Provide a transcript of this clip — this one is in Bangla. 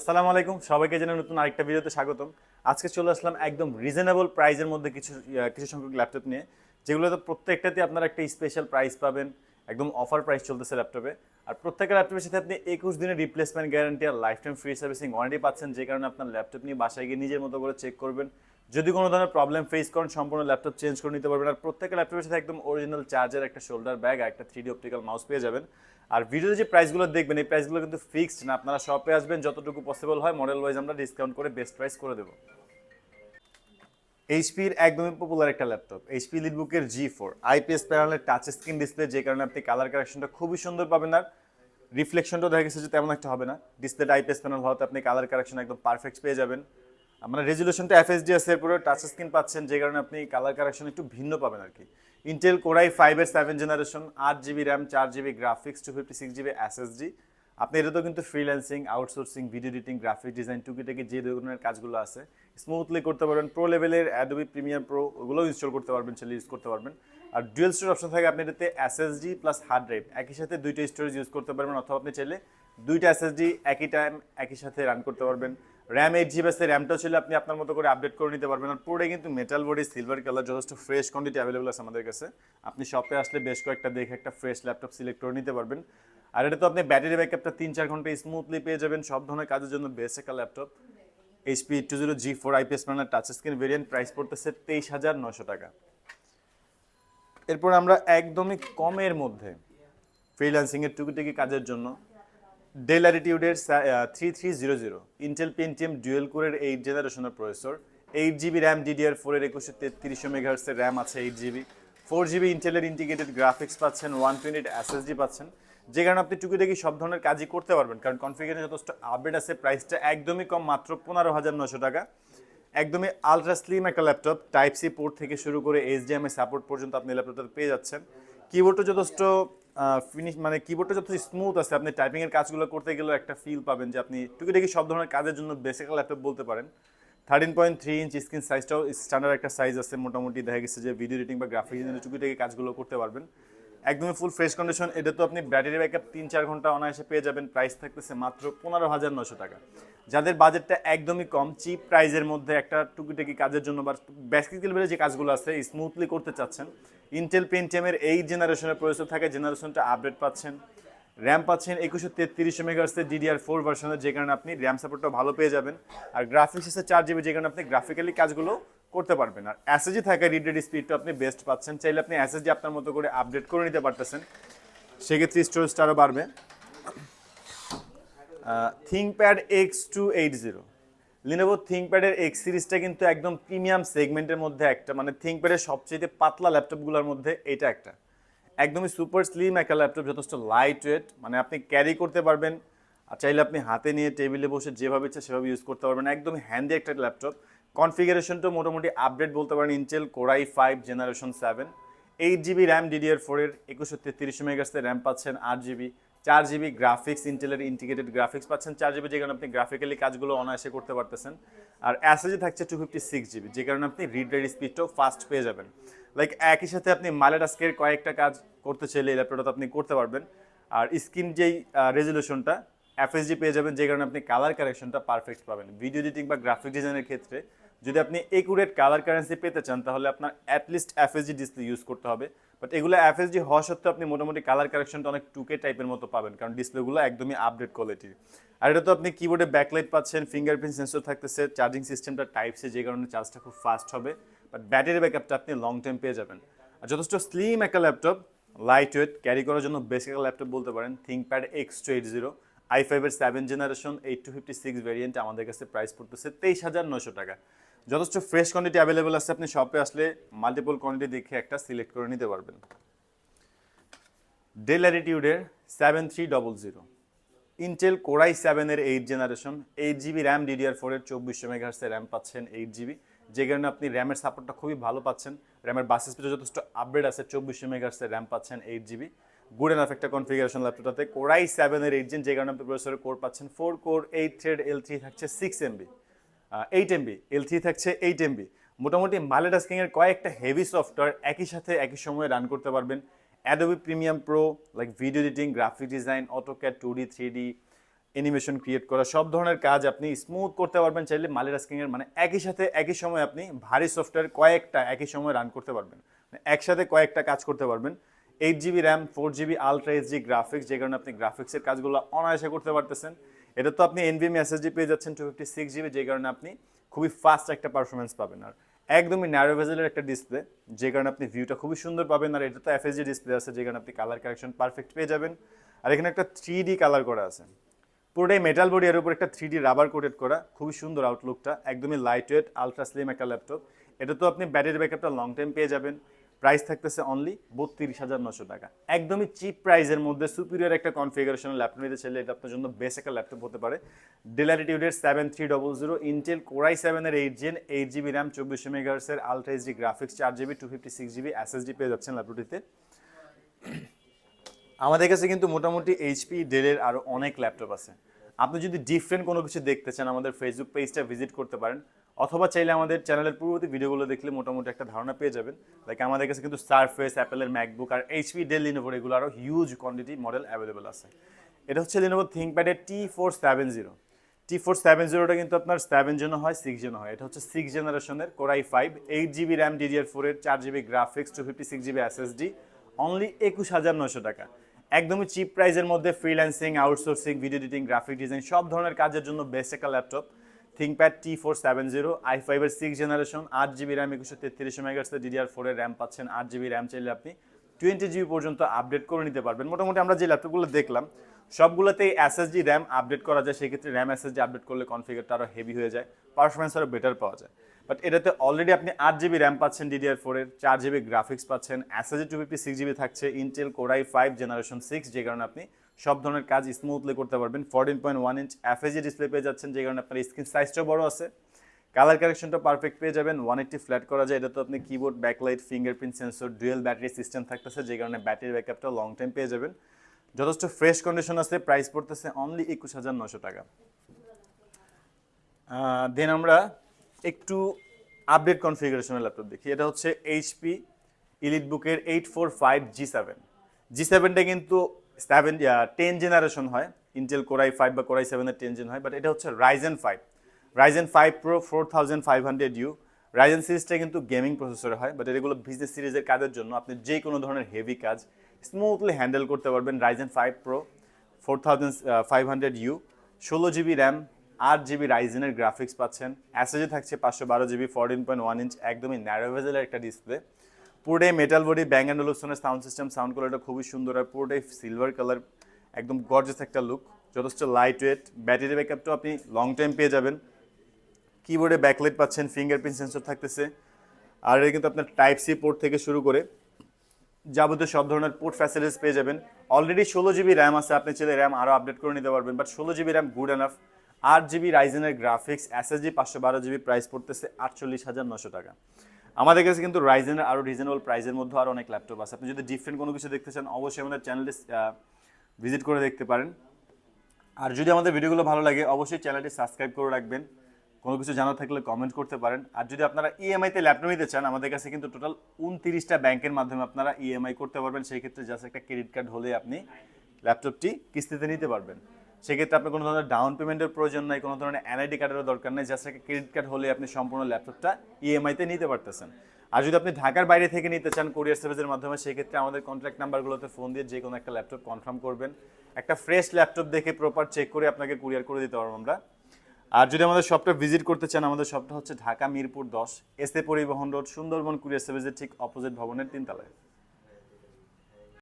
আসসালামু আলাইকুম, সবাইকে জানাই নতুন আরেকটা ভিডিওতে স্বাগতম। আজকে চলে আসলাম একদম রিজনেবল প্রাইজের মধ্যে কিছু সংখ্যক ল্যাপটপ নিয়ে, যেগুলোতে প্রত্যেকটাতে আপনারা একটা স্পেশাল প্রাইস পাবেন। একদম অফার প্রাইস চলতেছে ল্যাপটপে। আর প্রত্যেকটা ল্যাপটপের সাথে আপনি 21 দিনের রিপ্লেসমেন্ট গ্যারান্টি আর life time free servicing warranty পাচ্ছেন, যে কারণে আপনার ল্যাপটপ নিয়ে বাসায় গিয়ে নিজের মতো করে চেক করবেন। যদি কোনো ধরনের প্রবলেম ফেস করেন, সম্পূর্ণ ল্যাপটপ চেঞ্জ করে নিতে পারবেন। আর প্রত্যেকটা ল্যাপটপের সাথে একদম অরিজিনাল চার্জার, একটা শোল্ডার ব্যাগ আর একটা 3D অপটিক্যাল মাউস পেয়ে যাবেন। আর ভিডিওতে যে প্রাইসগুলো দেখবেন, এই প্রাইসগুলো কিন্তু ফিক্সড না, আপনারা শপে আসবেন, যতটুকু পসিবল হয় মডেল ওয়াইজ আমরা ডিসকাউন্ট করে বেস্ট প্রাইস করে দেবো। এইচপির একদমই পপুলার একটা ল্যাপটপ, এইচপি লিটবুকের G4 আইপিএস প্যানেলের টাচ স্ক্রিন ডিসপ্লে, যে কারণে আপনি কালার কারেকশনটা খুবই সুন্দর পাবেন। আর রিফ্লেকশনটাও দেখা গেছে যে তেমন একটা হবে না। ডিসপ্লেটা আইপিএস প্যানেল হওয়াতে আপনি কালার কারেকশন একদম পারফেক্ট পেয়ে যাবেন। আমরা রেজুলেশনটা এফএসডি আছে, এরপরে টাচ স্ক্রিন পাচ্ছেন, যে কারণে আপনি কালার কারেকশন একটু ভিন্ন পাবেন আর কি। ইন্টেল কোরাই 5-এর 7 generation, 8 GB RAM, 4 GB graphics, 256 GB SSD. আপনি এটাতেও কিন্তু freelancing, outsourcing, video editing, graphic design, টুকিটাকি যে ধরনের কাজগুলো আছে স্মুথলি করতে পারবেন। প্রো লেভেলের অ্যাডোবি প্রিমিয়ার প্রো ওগুলোও ইনস্টল করতে পারবেন, সেটা ইউজ করতে পারবেন। আর ডুয়েল স্টোরেজ অপশন থাকে, আপনি এটাতে এসএসডি প্লাস হার্ড ড্রাইভ একই সাথে দুইটা স্টোরেজ ইউজ করতে পারবেন, অথবা আপনি চাইলে দুইটা এসএসডি একই টাইম একই সাথে রান করতে পারবেন। র্যাম 8 জিবি আছে, র্যামটাও ছিল আপনি আপনার মতো করে আপডেট করে নিতে পারবেন। আর পুরোটাই কিন্তু মেটাল বডি, সিলভার কালার, যথেষ্ট ফ্রেশ কোয়ান্টিটি অ্যাভেলেবল আছে আমাদের কাছে। আপনি শপে আসলে বেশ কয়েকটা দেখে একটা ফ্রেশ ল্যাপটপ সিলেক্ট করে নিতে পারবেন। আর এটা তো আপনি ব্যাটারি ব্যাকআপটা 3-4 ঘন্টা স্মুথলি পেয়ে যাবেন। সব ধরনের কাজের জন্য বেস্ট একটা laptop. HP 20G4 IPS panel touch screen variant, price পড়তেছে 23,900 টাকা। এরপর আমরা একদমই কমের মধ্যে ফ্রিল্যান্সিংয়ের টুকিটাকি কাজের জন্য ডেল ল্যাটিটিউডের 3300 ইন্টেল পেন্টিয়াম ডুয়েল কোরের 8 জেনারেশনের প্রসেসর, 8 জিবি র্যাম, DDR4-এর 2133 মেগাহার্টজের র্যাম আছে, 8 জিবি 4 জিবি ইন্টেলের ইন্টিগ্রেটেড গ্রাফিক্স পাচ্ছেন, 128 এসএসডি পাচ্ছেন, যে কারণে আপনি টুকিটাকি সব ধরনের কাজই করতে পারবেন। কারণ কনফিগারেশন যথেষ্ট আপডেট আছে। প্রাইসটা একদমই কম, মাত্র 15,900 টাকা। একদমই আলট্রা স্লিম একটা ল্যাপটপ, টাইপ সি পোর্ট থেকে শুরু করে এইচডিএমআই সাপোর্ট পর্যন্ত আপনি ল্যাপটপটা পেয়ে যাচ্ছেন। কিবোর্ডটা যথেষ্ট কিবোর্ডটা যথেষ্ট স্মুথ আছে। আপনি টাইপিংয়ের কাজগুলো করতে গেলেও একটা ফিল পাবেন যে আপনি টুকিটাকি সব ধরনের কাজের জন্য বেসিক ল্যাপটপ বলতে পারেন। 13.3 ইঞ্চ স্ক্রিন সাইজটাও স্ট্যান্ডার্ড একটা সাইজ আছে, মোটামুটি দেখা গেছে যে ভিডিও এডিটিং বা গ্রাফিক ডিজাইনের টুকিটাকি কাজগুলো করতে পারবেন। একদমই ফুল ফ্রেশ কন্ডিশন। এটা তো আপনি ব্যাটারি ব্যাকআপ 3-4 ঘন্টা অনায়াসে পেয়ে যাবেন। প্রাইস থাকতেছে মাত্র 15,900 টাকা। যাদের বাজেটটা একদমই কম, চিপ প্রাইজের মধ্যে একটা টুকিটাকি কাজের জন্য বা বেসিক লেভেলে যে কাজগুলো আছে স্মুথলি করতে চাচ্ছেন, ইন্টেল পেন্টিয়ামের 8 জেনারেশনের প্রসেসর থাকে, জেনারেশনটা আপডেট পাচ্ছেন। র্যাম পাচ্ছেন 2133 মেগাহার্টজের DDR4 ভার্সনের, যে কারণে আপনি র্যাম সাপোর্টটা ভালো পেয়ে যাবেন। আর গ্রাফিক্স আছে 4 জিবি, যে কারণে আপনি গ্রাফিক্যালি কাজগুলো করতে পারবেন। আর এসএসডি থাকে, রিড রেড স্পিডটা আপনি বেস্ট পাচ্ছেন। চাইলে আপনি এসএসডি আপনার মতো করে আপডেট করে নিতে পারতেছেন, সেক্ষেত্রে স্টোরেজটা আরও বাড়বে। থিংকপ্যাড X280, লিনোভো থিংকপ্যাডের এক্স সিরিজটা কিন্তু একদম প্রিমিয়াম সেগমেন্টের মধ্যে একটা, মানে থিংকপ্যাডের সবচেয়ে পাতলা ল্যাপটপগুলোর মধ্যে এটা একটা। একদমই সুপার স্লিম একটা ল্যাপটপ, যথেষ্ট লাইট ওয়েট, মানে আপনি ক্যারি করতে পারবেন। আর চাইলে আপনি হাতে নিয়ে টেবিলে বসে যেভাবে ইচ্ছা সেভাবে ইউজ করতে পারবেন। একদমই হ্যান্ডি একটা ল্যাপটপ। কনফিগারেশনটা মোটামুটি আপডেট বলতে পারেন, Intel core i 5 generation 7, 8 GB RAM, DDR4-এর 2133 মেগাহার্টজের র্যাম পাচ্ছেন, 8 জিবি 4 জিবি গ্রাফিক্স, ইন্টেলের ইন্টিগ্রেটেড গ্রাফিক্স পাচ্ছেন 4 জিবি, যে কারণে আপনি গ্রাফিক্যালি কাজগুলো অনায়াসে করতে পারতেছেন। আর এসএসডি থাকছে 256 জিবি, যে কারণে আপনি রিড রাইট স্পিডটাও ফাস্ট পেয়ে যাবেন। লাইক একই সাথে আপনি মাল্টিটাস্কের কয়েকটা কাজ করতে চাইলে এই ল্যাপটপটা আপনি করতে পারবেন। আর স্ক্রিন যেই রেজুলেশনটা এফএসডি পেয়ে যাবেন, যে কারণে আপনি কালার কারেকশনটা পারফেক্ট পাবেন। ভিডিও এডিটিং বা গ্রাফিক ডিজাইনের ক্ষেত্রে যদি আপনি একুরেট কালার কারেন্সি পেতে চান, তাহলে আপনার অ্যাটলিস্ট এফএসডি ডিসপ্লে ইউজ করতে হবে। বাট এগুলো এফএসডি হওয়া সত্ত্বেও আপনি মোটামুটি কালার কারেকশনটা অনেক 2K টাইপের মতো পাবেন, কারণ ডিসপ্লেগুলো একদমই আপডেট কোয়ালিটির। আর এটা তো আপনি কিবোর্ডে ব্যাকলাইট পাচ্ছেন, ফিঙ্গারপ্রিন্ট সেন্সর থাকতেছে, চার্জিং সিস্টেমটা টাইপ সি, যে কারণে চার্জটা খুব ফাস্ট হবে। বাট ব্যাটারি ব্যাকআপটা আপনি লং টাইম পেয়ে যাবেন। আর যথেষ্ট স্লিম একটা ল্যাপটপ, লাইট ওয়েট, ক্যারি করার জন্য বেসিক একটা ল্যাপটপ বলতে পারেন। থিংকপ্যাড X280 i5-এর 7 জেনারেশন 8256 ভ্যারিয়েন্ট, আমাদের কাছে প্রাইস পড়তেছে 23,900 টাকা। যথেষ্ট ফ্রেশ কোয়ান্টিটি অ্যাভেলেবল আছে, আপনি শপে আসলে মাল্টিপল কোয়ান্টিটি দেখে একটা সিলেক্ট করে নিতে পারবেন। ডেল ল্যাটিটিউডের 7300, ইন্টেল কোরাই 7-এর 8 জেনারেশন, 8 জিবি র্যাম, DDR4-এর 2400 মেগাহার্টজের র্যাম পাচ্ছেন, 8 জিবি, যে কারণে আপনি র্যামের সাপোর্টটা খুবই ভালো পাচ্ছেন। র্যামের বাস স্পিডও যথেষ্ট আপডেট আছে, 2400 মেগাহার্টজের র্যাম পাচ্ছেন, 8 জিবি। গুড এনাফ একটা কনফিগারেশন ল্যাপটপটাতে। কোরাই 7-এর 8 জেন, যে কারণে আপনি প্রসেসরের কোর পাচ্ছেন 4 কোর, 8 থ্রেড, L3 থাকছে 6 MB, 8 MB, L3 থাকছে 8 MB। মোটামুটি মাল্টিটাস্কিংয়ের কয়েকটা হেভি সফটওয়্যার একই সাথে একই সময়ে রান করতে পারবেন। Adobe premium pro, like video editing, graphic design, AutoCAD, 2D 3D, animation create করা, সব ধরনের কাজ আপনি স্মুথ করতে পারবেন চাইলে মাল্টিটাস্কিং এর, মানে একই সাথে একই সময় আপনি ভারী সফটওয়্যার কয়েকটা একই সময় রান করতে পারবেন, মানে একসাথে কয়েকটা কাজ করতে পারবেন। 8 GB RAM, 4 GB ultra HD graphics, যে কারণে আপনি গ্রাফিক্সের কাজগুলো অনায়াসে করতে পারতেছেন। এটা তো আপনি এনভিএমই এসএসডি পেয়ে যাচ্ছেন 256 GB, যে কারণে আপনি খুবই ফাস্ট একটা পারফরমেন্স পাবেন। আর একদমই ন্যারো ভেজেলের একটা ডিসপ্লে, যে কারণে আপনি ভিউটা খুবই সুন্দর পাবেন। আর এটা তো এফএসডি ডিসপ্লে আছে, যে কারণে আপনি কালার কারেকশন পারফেক্ট পেয়ে যাবেন। আর এখানে একটা 3D কালার করা আছে, পুরোটাই মেটাল বডি, এর উপর একটা 3D রাবার কোটেড করা, খুবই সুন্দর আউটলুকটা, একদমই লাইট ওয়েট আলট্রা স্লিম একটা ল্যাপটপ। এটা তো আপনি ব্যাটারি ব্যাকআপটা লং টাইম পেয়ে যাবেন। প্রাইস থাকতেছে অনলি 32,900 টাকা, একদমই চিপ প্রাইসের মধ্যে সুপিরিয়র একটা কনফিগারেশনের ল্যাপটপ নিতে চাইলে এটা আপনার জন্য বেস্ট একটা ল্যাপটপ হতে পারে। ডেল ল্যাটিটিউডের 7300 ইন্টেল কোর i7 এর 8 Gen, 8 GB র্যাম, 2400 MHz এর ultra HD graphics, 4 GB 256 GB SSD পেয়ে যাচ্ছেন ল্যাপটপটিতে। আমাদের কাছে কিন্তু মোটামুটি এইচপি ডেলের আরও অনেক ল্যাপটপ আছে। আপনি যদি ডিফারেন্ট কোনো কিছু দেখতে চান আমাদের ফেসবুক পেজটা ভিজিট করতে পারেন, অথবা চাইলে আমাদের চ্যানেলের পূর্ববর্তী ভিডিওগুলো দেখলে মোটামুটি একটা ধারণা পেয়ে যাবেন। লাইক আমাদের কাছে কিন্তু সারফেস, অ্যাপেলের ম্যাকবুক আর এইচপি ডেল লিনোভোর এগুলো আরও হিউজ কোয়ান্টিটি মডেল অ্যাভেলেবেল আছে। এটা হচ্ছে লিনোভো থিঙ্কপ্যাডের T470। T470টা কিন্তু আপনার 7 জেন হয়, 6 জেন হয়। এটা হচ্ছে 6 জেনারেশনের core i5, 8 GB RAM, DDR4 এর, 4 GB graphics, 256 GB SSD, only 21,900 টাকা। একদমই চিপ প্রাইসের মধ্যে freelancing, outsourcing, video editing, graphic design সব ধরনের কাজের জন্য বেস্ট একটা ল্যাপটপ। থিঙ্কপ্যাড T470 i5 এর 6 জেনারেশন, 8 GB র্যাম, 2133 MHz এর DDR4 এর র্যাম পাচ্ছেন। 8 GB র্যাম চাইলে আপনি 20 GB পর্যন্ত আপডেট করে নিতে পারবেন। মোটামুটি আমরা যে ল্যাপটপগুলো দেখলাম সবগুলোতেই এসএসডি র্যাম আপডেট করা যায়, সেক্ষেত্রে র্যাম এসএসডি আপডেট করলে কনফিগারটা আরও হেভি হয়ে যায়, পারফরমেন্স আরও বেটার পাওয়া যায়। বাট এটাতে অলরেডি আপনি 8 GB র্যাম পাচ্ছেন, DDR4 এর, 4 GB গ্রাফিক্স পাচ্ছেন, এসএসডি 256 GB থাকছে, ইন্টেল কোর i5 জেনারেশন 6, যে কারণে আপনি সব ধরনের কাজ স্মুথলি করতে পারবেন। 14.1 ইঞ্চ এফএসডি ডিসপ্লে পেয়ে যাচ্ছেন, যে কারণে আপনার স্ক্রিন সাইজটাও বড় আছে। কালার কারেকশনটা পারফেক্ট পেয়ে যাবেন, 180 ফ্ল্যাট করা যায়। এটা তো আপনি keyboard, backlight, fingerprint sensor, dual battery system থাকতেছে, যে কারণে ব্যাটারি ব্যাকআপটা লং টাইম পেয়ে যাবেন। যথেষ্ট ফ্রেশ কন্ডিশন আছে, প্রাইস পড়তেছে অনলি 21,900 টাকা। দেন আমরা একটু আপডেট কনফিগারেশনের ল্যাপটপ দেখি। এটা হচ্ছে এইচপি ইলিটবুকের 845 G7টা কিন্তু 10 জেনারেশন হয়, ইন্টেল কোর i5 বা কোর i7 এর 10 জেন হয়, বাট এটা হচ্ছে রাইজেন 5 প্রো 4500U। রাইজেন সিরিজটা কিন্তু গেমিং প্রসেসরে হয়, বাট এগুলো বিজনেস সিরিজের কাজের জন্য আপনি যে কোনো ধরনের হেভি কাজ স্মুথলি হ্যান্ডেল করতে পারবেন। Ryzen 5 pro 4500U, 16 GB RAM, 8 GB রাইজেনের গ্রাফিক্স পাচ্ছেন, এসএসডি থাকছে 512 GB, 14.1 ইঞ্চ, একদমই ন্যারো ভেজেলের একটা ডিসপ্লে, পুরোটাই মেটাল বডি, ব্যাং অ্যান্ড ওলুসনের সাউন্ড সিস্টেম, সাউন্ড কোয়ালিটিটা খুবই সুন্দর, আর পুরোটাই সিলভার কালার, একদম গর্জিয়াস একটা লুক, যথেষ্ট লাইট ওয়েট, ব্যাটারি ব্যাকআপটাও আপনি লং টাইম পেয়ে যাবেন। কিবোর্ডে ব্যাকলাইট পাচ্ছেন, ফিঙ্গারপ্রিন্ট সেন্সর থাকতেছে, আর এটা কিন্তু আপনার টাইপ সি পোর্ট থেকে শুরু করে যাবতীয় সব ধরনের পোর্ট ফ্যাসিলিটিস পেয়ে যাবেন। অলরেডি 16 GB র্যাম আছে, আপনি চাইলে র্যাম আরও আপডেট করে নিতে পারবেন, but 16 GB RAM good enough. 8 GB রাইজেনের গ্রাফিক্স, এসএসডি 512 GB, প্রাইস পড়তেছে 48,900 টাকা। আমাদের কাছে কিন্তু রাইজেনের আরও রিজনেবল প্রাইসের মধ্যে আরও অনেক ল্যাপটপ আছে। আপনি যদি ডিফারেন্ট কোনো কিছু দেখতে চান অবশ্যই আমাদের চ্যানেলটি ভিজিট করে দেখতে পারেন। আর যদি আমাদের ভিডিওগুলো ভালো লাগে অবশ্যই চ্যানেলটি সাবস্ক্রাইব করে রাখবেন। কোনো কিছু জানার থাকলে কমেন্ট করতে পারেন। আর যদি আপনারা ইএমআইতে ল্যাপটপ নিতে চান আমাদের কাছে কিন্তু টোটাল 29টা ব্যাংকের মাধ্যমে আপনারা ইএমআই করতে পারবেন। সেই ক্ষেত্রে জাস্ট একটা ক্রেডিট কার্ড হলে আপনি ল্যাপটপটি কিস্তিতে নিতে পারবেন। সেক্ষেত্রে আপনার কোনো ধরনের ডাউন পেমেন্টের প্রয়োজন নাই, কোনো ধরনের এনআইডি কার্ডেরও দরকার নেই, জাস্ট একটা ক্রেডিট কার্ড হলে আপনি সম্পূর্ণ ল্যাপটপটা ইএমআইতে নিতে পারতেছেন। আর যদি আপনি ঢাকার বাইরে থেকে নিতে চান কুরিয়ার সার্ভিসের মাধ্যমে, সেক্ষেত্রে আমাদের কন্ট্যাক্ট নাম্বারগুলোতে ফোন দিয়ে যে কোনো একটা ল্যাপটপ কনফার্ম করবেন, একটা ফ্রেশ ল্যাপটপ দেখে প্রপার চেক করে আপনাকে কুরিয়ার করে দিতে পারবো আমরা। আর যদি আমাদের শপটা ভিজিট করতে চান আমাদের শপটা হচ্ছে ঢাকা মিরপুর 10, এসএ পরিবহন রোড, সুন্দরবন কুরিয়ার সার্ভিসের ঠিক অপোজিট ভবনের 3 তলায়।